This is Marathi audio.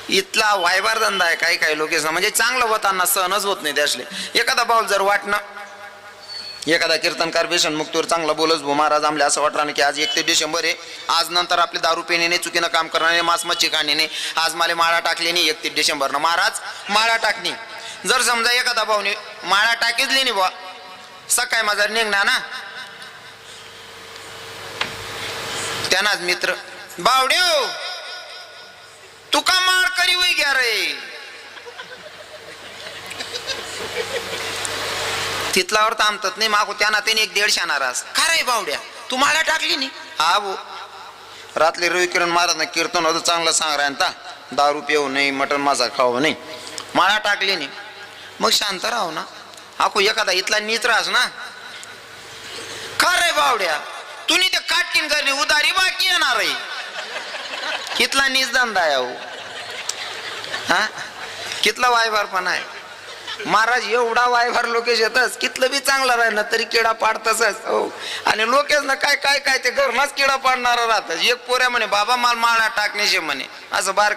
इथला वायबार धंदा आहे. काही काही लोक म्हणजे चांगलं होताना सहनच होत नाही त्यासले. एखादा बाऊल जर वाटणं, एखादा कीर्तनकार बेसन मुक्तीवर चांगला बोलच भो महाराज आमले असं वाटलं की आज 1 डिसेंबर आहे, आज नंतर आपले दारू पिण्याने चुकीनं काम करणारे मांस मच्छी खाण्याने आज मला माळा टाकली नाही 31 डिसेंबरनं महाराज माळा टाकणी. जर समजा एखादा भाऊने माळा टाकीचली नाही बा, सकाळी माझा निघणार ना, त्यांनाच मित्र बावड्यो तू का माळ करी होई घ्या रे, तिथलावर थांबतात नाही मागू त्यांना त्याने 1-1.5 नाराज का रे बावड्या तू माळा टाकली नाही. हा भो रात्री रवी किरण महाराज कीर्तन होतं चांगलं सांग राहता, दारू पिऊ नाही मटण मासा खाऊ नाही, माळा टाकली नाही. मग शांत राहू ना, आखो एखादा इथला नीच राहस ना. का रे बावड्या तुम्ही ते काटकीन करणे उदारी बाकी येणार आहे, कितला नीच धंदा आहे हो. हा कितला वायभार पण आहे महाराज, एवढा वायभार लोकेश येतच कितलं बी चांगलं राहिलं तरी किडा पाडतच हो. आणि लोकेश ना काय काय काय ते घरनाच किडा पाडणारा राहतात. एक पोऱ्या म्हणे बाबा माल माळा टाकण्याचे म्हणे असं बार